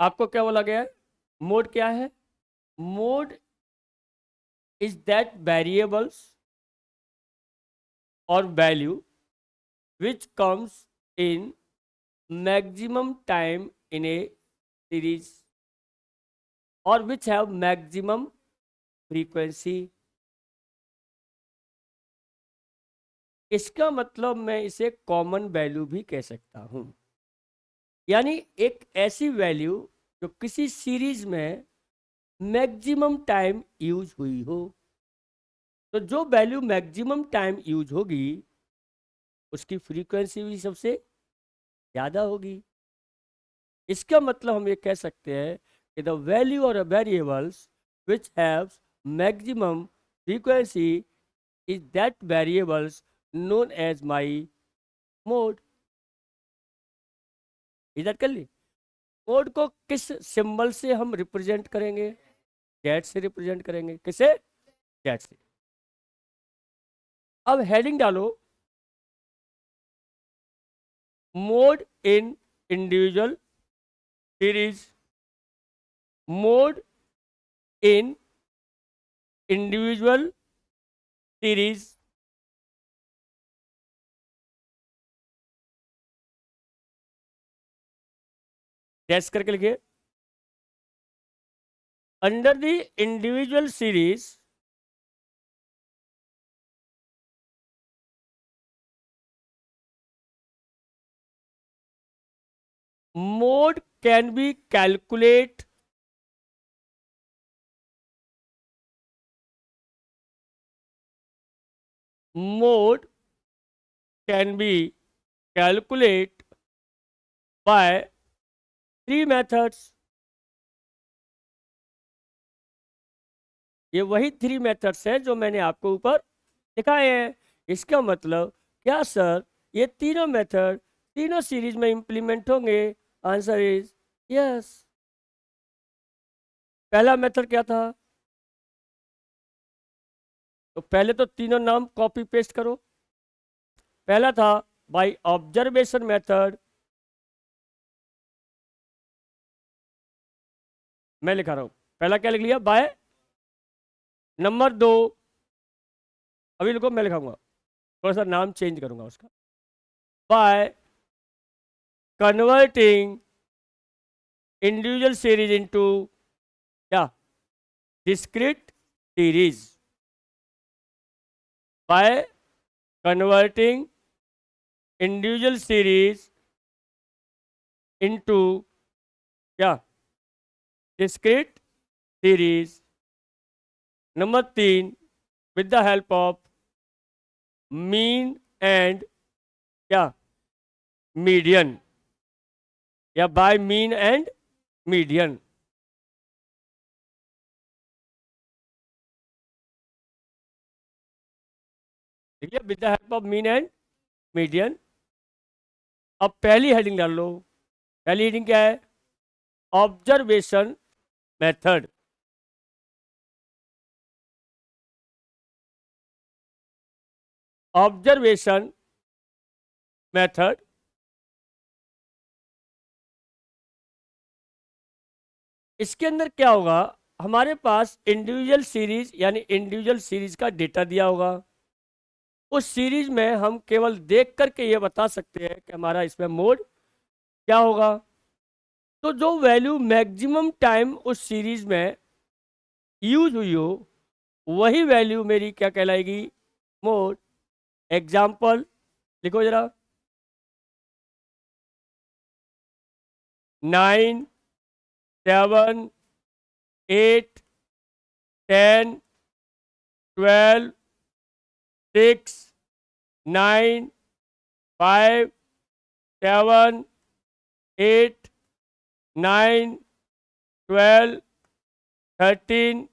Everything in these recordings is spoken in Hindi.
आपको क्या बोला गया है? मोड क्या है? मोड इज दैट वेरिएबल्स और value which comes in maximum time in a series or which have maximum frequency. इसका मतलब मैं इसे कॉमन वैल्यू भी कह सकता हूं, यानी एक ऐसी वैल्यू जो किसी सीरीज में मैक्सिमम टाइम यूज हुई हो। तो जो वैल्यू मैक्सिमम टाइम यूज होगी उसकी फ्रीक्वेंसी भी सबसे ज़्यादा होगी। इसका मतलब हम ये कह सकते हैं कि द वैल्यू और variables which have maximum frequency is that variables known as my mode. इधर कर ली। मोड को किस सिंबल से हम रिप्रेजेंट करेंगे? कैट से रिप्रेजेंट करेंगे। किसे? कैट से। अब हेडिंग डालो, mode in individual series. Mode in individual series. Dash करके लिखिए। Under the individual series mode can be calculate mode can be calculate by three methods। ये वही थ्री मेथड्स हैं जो मैंने आपको ऊपर दिखाए हैं। इसका मतलब क्या सर, ये तीनों मेथड तीनों सीरीज में इंप्लीमेंट होंगे? Answer is yes. पहला मेथड क्या था? तो पहले तो तीनों नाम कॉपी पेस्ट करो। पहला था बाय ऑब्जर्वेशन मेथड, मैं लिखा रहा हूं। पहला क्या लिख लिया? बाय। नंबर दो, अभी लिखो, मैं लिखाऊंगा, थोड़ा सा नाम चेंज करूंगा उसका। By converting individual series into क्या? Discrete series. By converting individual series into क्या? Discrete series. नंबर तीन, with the help of mean and क्या? मीडियन, या बाय मीन एंड मीडियन। ठीक है, with the help of mean and median. अब पहली हेडिंग डाल लो। पहली हेडिंग क्या है? Observation method. Observation method. इसके अंदर क्या होगा? हमारे पास इंडिविजुअल सीरीज यानी इंडिविजुअल सीरीज का डेटा दिया होगा। उस सीरीज में हम केवल देख करके ये बता सकते हैं कि हमारा इसमें मोड क्या होगा। तो जो वैल्यू मैक्सिमम टाइम उस सीरीज में यूज हुई हो वही वैल्यू मेरी क्या कहलाएगी? मोड। एग्जाम्पल लिखो जरा। 9, 7, 8, 10, 12, 6, 9, 5, 7, 8, 9, 12, 13,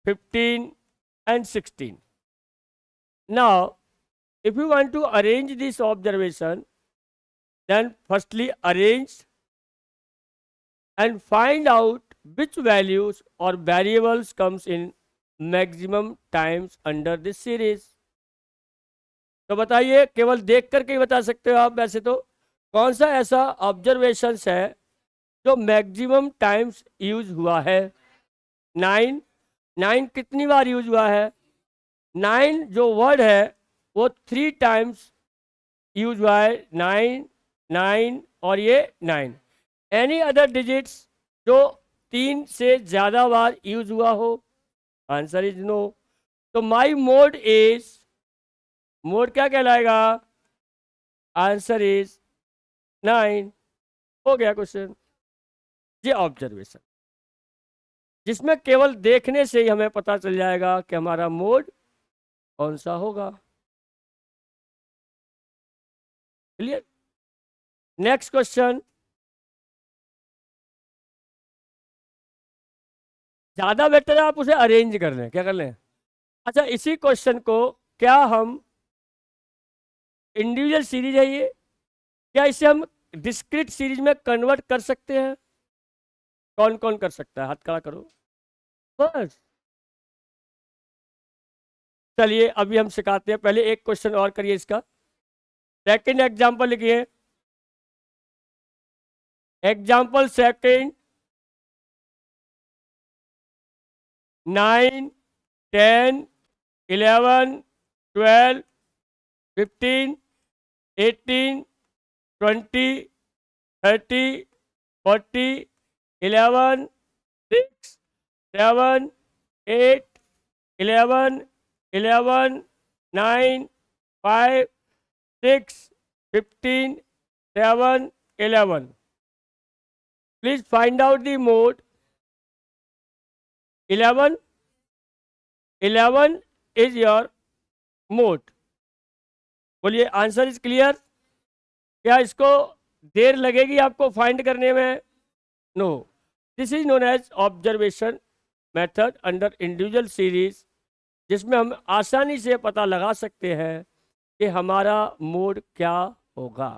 15 and 16. Now, if you want to arrange this observation, then firstly arrange and find out which values or variables comes in maximum times under this series. तो बताइए, केवल देख करके ही बता सकते हो आप वैसे तो, कौन सा ऐसा ऑब्जर्वेशंस है जो मैक्सिमम टाइम्स यूज हुआ है? 9। 9 कितनी बार यूज हुआ है? 9 जो वर्ड है वो 3 टाइम्स यूज हुआ है। 9, 9 और ये 9। एनी अदर डिजिट्स जो 3 से ज्यादा बार यूज हुआ हो? Answer is no. तो माई मोड इज, मोड क्या कहलाएगा? Answer is 9। हो गया क्वेश्चन। ये ऑब्जर्वेशन, जिसमें केवल देखने से ही हमें पता चल जाएगा कि हमारा मोड कौन सा होगा। क्लियर? नेक्स्ट क्वेश्चन, ज्यादा बेटर है आप उसे अरेंज कर लें। क्या कर लें? अच्छा, इसी क्वेश्चन को क्या हम, इंडिविजुअल सीरीज है ये, क्या इसे हम डिस्क्रीट सीरीज में कन्वर्ट कर सकते हैं? कौन कौन कर सकता है? हाथ खड़ा करो बस। चलिए अभी हम सिखाते हैं, पहले एक क्वेश्चन और करिए इसका। सेकंड एग्जांपल लिखिए। Example second, 9, 10, 11, 12, 15, 18, 20, 30, 40, 11, 6, 7, 8, 11, 11, 9, 5, 6, 15, 7, 11. Please find out the mode. 11 is your mode. बोलिए आंसर इज क्लियर? क्या इसको देर लगेगी आपको फाइंड करने में? No. This is known as observation method under individual series, जिसमें हम आसानी से पता लगा सकते हैं कि हमारा मोड क्या होगा।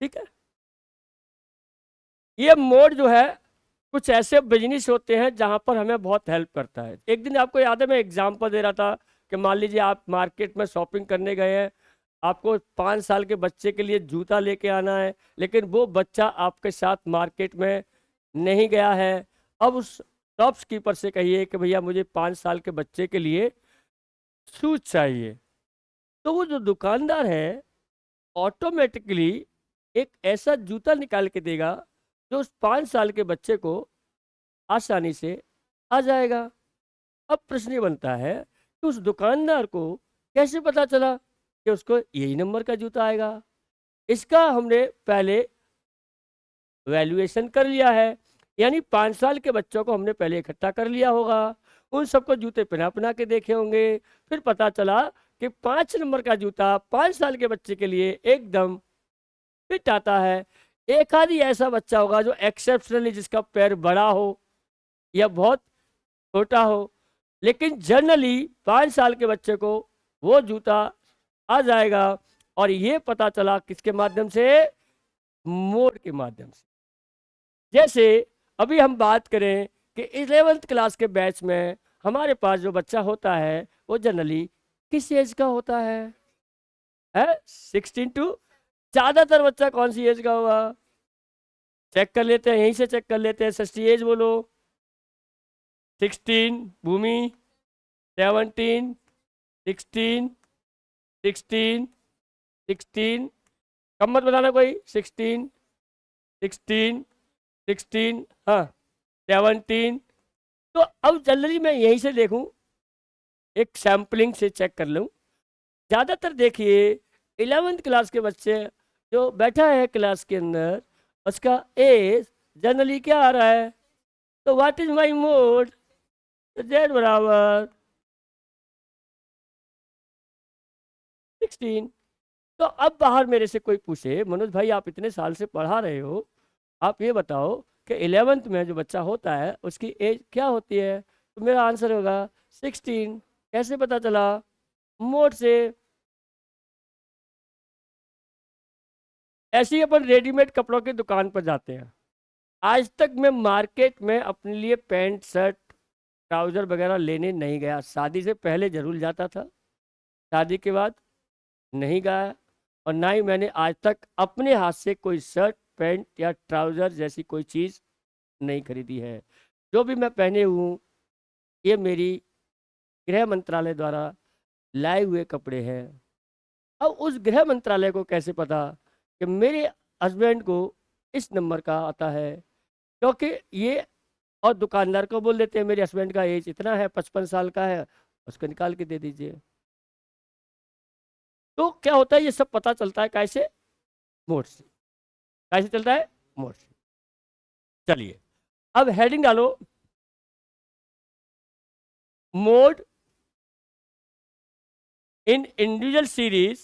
ठीक है? ये मोड जो है कुछ ऐसे बिजनेस होते हैं जहां पर हमें बहुत हेल्प करता है। एक दिन आपको याद है मैं एग्जांपल दे रहा था कि मान लीजिए आप मार्केट में शॉपिंग करने गए हैं, आपको 5 साल के बच्चे के लिए जूता लेके आना है, लेकिन वो बच्चा आपके साथ मार्केट में नहीं गया है। अब उस शॉपकीपर से कहिए कि भैया मुझे 5 साल के बच्चे के लिए शूज चाहिए, तो वो जो दुकानदार है ऑटोमेटिकली एक ऐसा जूता निकाल के देगा जो उस 5 साल के बच्चे को आसानी से आ जाएगा। अब प्रश्न ये बनता है कि उस दुकानदार को कैसे पता चला कि उसको यही नंबर का जूता आएगा? इसका हमने पहले वैल्यूएशन कर लिया है, यानी 5 साल के बच्चों को हमने पहले इकट्ठा कर लिया होगा, उन सबको जूते पहना पहना के देखे होंगे, फिर पता चला कि 5 नंबर का जूता 5 साल के बच्चे के लिए एकदम फिट आता है। एक आदि ऐसा बच्चा होगा जो एक्सेप्शनली जिसका पैर बड़ा हो या बहुत छोटा हो, लेकिन जनरली 5 साल के बच्चे को वो जूता आ जाएगा। और ये पता चला किसके माध्यम से? मोड के माध्यम से। जैसे अभी हम बात करें कि 11th क्लास के बैच में हमारे पास जो बच्चा होता है वो जनरली किस एज का होता है? 16 टू, ज्यादातर बच्चा कौन सी एज का होगा? चेक कर लेते हैं, यहीं से चेक कर लेते हैं। 60 एज बोलो। 16 भूमि, 17, 16, 16, 16, कम मत बताना कोई। 16, 16, 16, हाँ 17। तो अब जनरली मैं यहीं से देखूं, एक सैम्पलिंग से चेक कर लूं। ज़्यादातर देखिए 11th क्लास के बच्चे जो बैठा है क्लास के अंदर, उसका एज जनरली क्या आ रहा है? तो what is my mode? Z बराबर 16। तो अब बाहर मेरे से कोई पूछे मनोज भाई आप इतने साल से पढ़ा रहे हो, आप ये बताओ कि 11th में जो बच्चा होता है उसकी एज क्या होती है? तो मेरा आंसर होगा 16। कैसे पता चला? मोड से। ऐसे ही अपन रेडीमेड कपड़ों की दुकान पर जाते हैं। आज तक मैं मार्केट में अपने लिए पैंट शर्ट ट्राउज़र वगैरह लेने नहीं गया। शादी से पहले जरूर जाता था, शादी के बाद नहीं गया, और ना ही मैंने आज तक अपने हाथ से कोई शर्ट पैंट या ट्राउज़र जैसी कोई चीज़ नहीं खरीदी है। जो भी मैं पहने हूँ ये मेरी गृह मंत्रालय द्वारा लाए हुए कपड़े हैं। अब उस गृह मंत्रालय को कैसे पता कि मेरे हस्बैंड को इस नंबर का आता है, क्योंकि ये और दुकानदार को बोल देते हैं मेरे हस्बैंड का एज इतना है, 55 साल का है, उसको निकाल के दे दीजिए। तो क्या होता है, ये सब पता चलता है कैसे? मोड से। कैसे चलता है? मोड से। चलिए अब हेडिंग डालो, mode in individual series,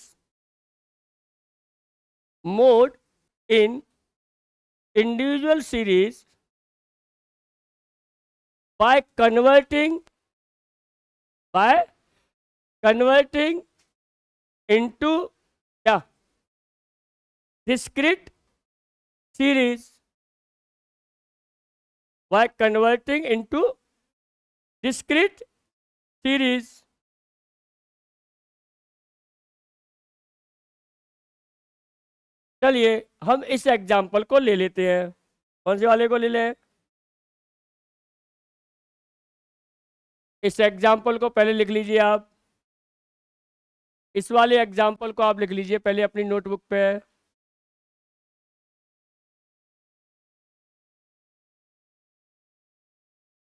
mode in individual series by converting into क्या discrete series, by converting into discrete series। चलिए हम इस एग्जाम्पल को ले लेते हैं। कौन से वाले को ले लें? इस एग्जाम्पल को पहले लिख लीजिए आप। इस वाले एग्जाम्पल को आप लिख लीजिए पहले अपनी नोटबुक पे।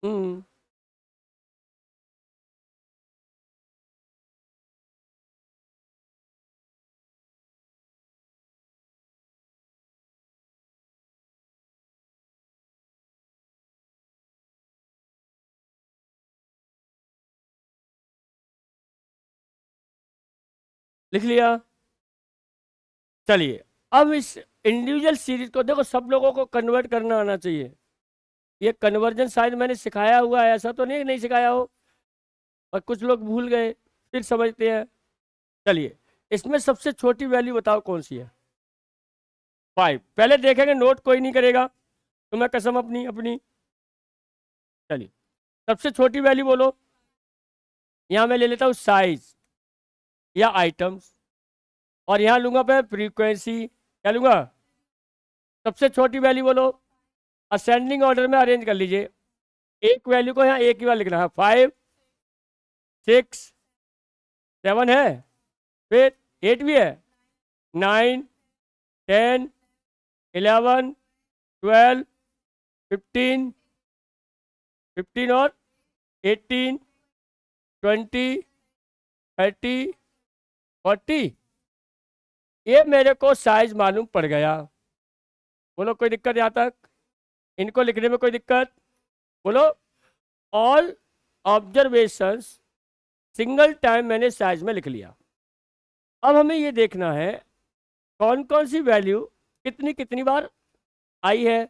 हम्म लिख लिया। चलिए अब इस इंडिविजुअल सीरीज को देखो, सब लोगों को कन्वर्ट करना आना चाहिए। ये कन्वर्जन शायद मैंने सिखाया हुआ है, ऐसा तो नहीं सिखाया हो, और कुछ लोग भूल गए फिर समझते हैं। चलिए इसमें सबसे छोटी वैल्यू बताओ कौन सी है? 5। पहले देखेंगे, नोट कोई नहीं करेगा तो मैं कसम अपनी अपनी। चलिए सबसे छोटी वैल्यू बोलो। यहाँ मैं ले लेता हूँ साइज या आइटम्स, और यहाँ लूंगा मैं फ्रीक्वेंसी। क्या लूंगा? सबसे छोटी वैल्यू बोलो। असेंडिंग ऑर्डर में अरेंज कर लीजिए। एक वैल्यू को यहाँ एक ही बार लिखना है। 5 6 7 है, फिर 8 भी है, 9 10 11 12 15 15 और 18 20 30 40। ये मेरे को साइज मालूम पड़ गया। बोलो कोई दिक्कत यहाँ तक? इनको लिखने में कोई दिक्कत? बोलो। ऑल ऑब्जर्वेशंस सिंगल टाइम मैंने साइज में लिख लिया। अब हमें ये देखना है कौन कौन सी वैल्यू कितनी कितनी बार आई है।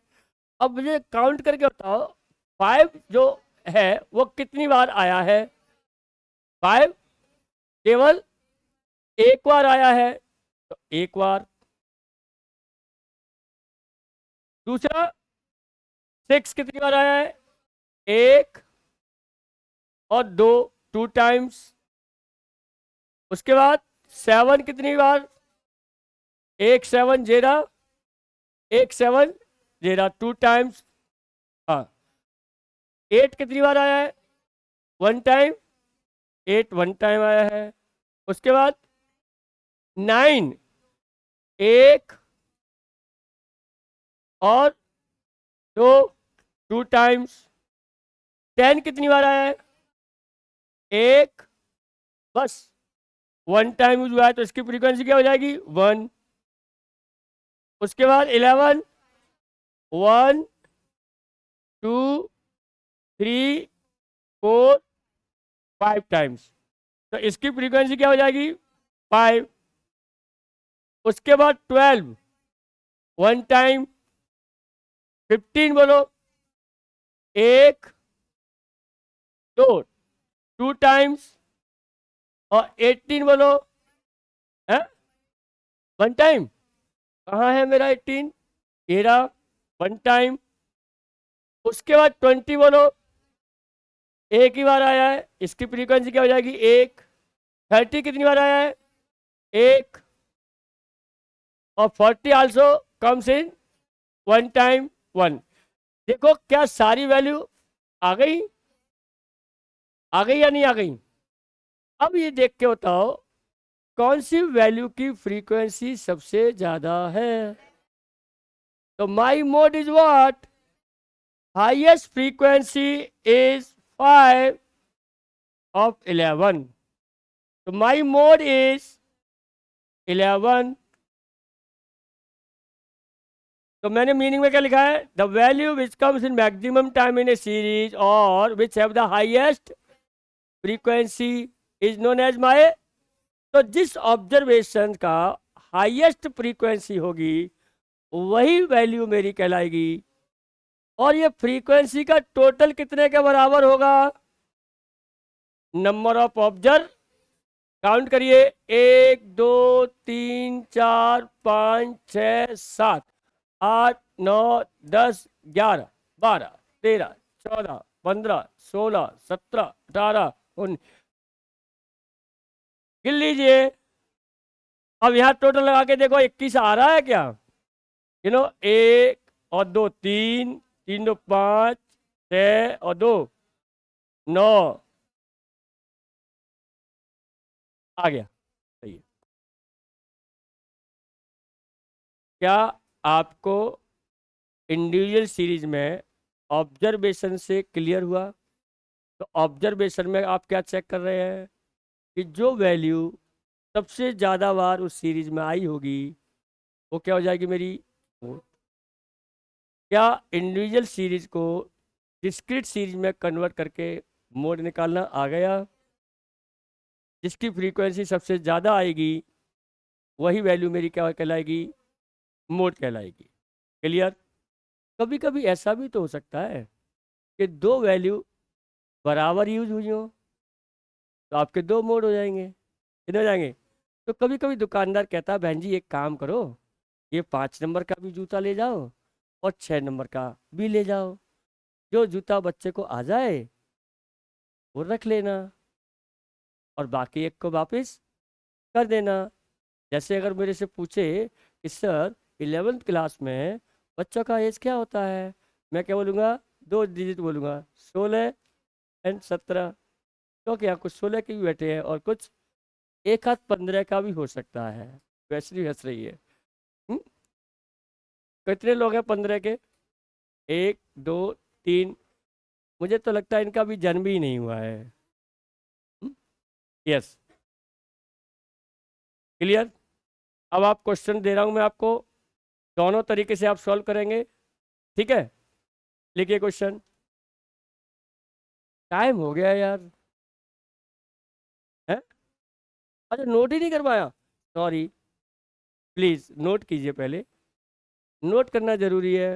अब मुझे काउंट करके बताओ 5 जो है वो कितनी बार आया है? 5 केवल एक बार आया है, तो एक बार। दूसरा 6 कितनी बार आया है? 1 और 2, 2 टाइम्स। उसके बाद 7 कितनी बार? 1 7 0, 1 7 0, 2 टाइम्स। हाँ 8 कितनी बार आया है? 1 टाइम। 8 1 टाइम आया है। उसके बाद 9 1 और 2, 2 टाइम्स। 10 कितनी बार आया है? 1 बस 1 टाइम यूज हुआ है, तो इसकी फ्रीक्वेंसी क्या हो जाएगी? 1। उसके बाद 11 1 2 3 4 5 टाइम्स, तो इसकी फ्रीक्वेंसी क्या हो जाएगी? 5। उसके बाद 12 1 टाइम। 15 बोलो। 1 2 2 टाइम्स। और 18 बोलो है 1 टाइम। कहाँ है मेरा 18? 13 1 टाइम। उसके बाद 20 बोलो, एक ही बार आया है, इसकी फ्रीक्वेंसी क्या हो जाएगी? 1। 30 कितनी बार आया है? 1। और 40 आल्सो कम्स इन 1 टाइम 1। देखो क्या सारी वैल्यू आ गई, आ गई या नहीं आ गई? अब ये देख के बताओ कौन सी वैल्यू की फ्रीक्वेंसी सबसे ज्यादा है। तो my mode is what? Highest frequency is 5 of 11. So my mode is 11. तो मैंने मीनिंग में क्या लिखा है? The value which comes in maximum time in a series और which have the highest frequency is known as my. तो जिस ऑब्जर्वेशन का हाईएस्ट फ्रीक्वेंसी होगी वही वैल्यू मेरी कहलाएगी। और ये फ्रीक्वेंसी का टोटल कितने के बराबर होगा? नंबर ऑफ ऑब्जर्व, काउंट करिए, 1 2 3 4 5 6 7 8 9 10 11 12 13 14 15 16 17 18 19। गिन लीजिए। अब यहाँ टोटल लगा के देखो 21 आ रहा है क्या? एक और दो तीन, तीन दो पाँच, 6 और 2 9 आ गया। सही है। क्या आपको इंडिविजुअल सीरीज में ऑब्जर्वेशन से क्लियर हुआ? तो ऑब्जर्वेशन में आप क्या चेक कर रहे हैं कि जो वैल्यू सबसे ज़्यादा बार उस सीरीज में आई होगी वो क्या हो जाएगी मेरी? क्या इंडिविजुअल सीरीज को डिस्क्रीट सीरीज में कन्वर्ट करके मोड निकालना आ गया? जिसकी फ्रीक्वेंसी सबसे ज़्यादा आएगी वही वैल्यू मेरी क्या कहलाएगी? मोड कहलाएगी। क्लियर? कभी कभी ऐसा भी तो हो सकता है कि दो वैल्यू बराबर यूज हुई हो तो आपके दो मोड हो जाएंगे। कितने हो जाएंगे? तो कभी कभी दुकानदार कहता है बहन जी एक काम करो, ये 5 नंबर का भी जूता ले जाओ और 6 नंबर का भी ले जाओ, जो जूता बच्चे को आ जाए वो रख लेना और बाकी एक को वापस कर देना। जैसे अगर मेरे से पूछे कि सर 11th क्लास में बच्चों का एज क्या होता है, मैं क्या बोलूँगा? 2 डिजिट बोलूँगा, 16 एंड 17। क्योंकि यहाँ कुछ 16 के भी बैठे हैं और कुछ एक हाथ 15 का भी हो सकता है। वैसे भी हंस रही है। हम्म? कितने लोग हैं 15 के? 1 2 3। मुझे तो लगता है इनका भी जन्म ही नहीं हुआ है। यस। क्लियर? अब आप क्वेश्चन दे रहा हूं मैं आपको, दोनों तरीके से आप सॉल्व करेंगे। ठीक है, लिखिए क्वेश्चन। टाइम हो गया यार। है? अच्छा नोट ही नहीं कर पाया, सॉरी। प्लीज नोट कीजिए, पहले नोट करना जरूरी है।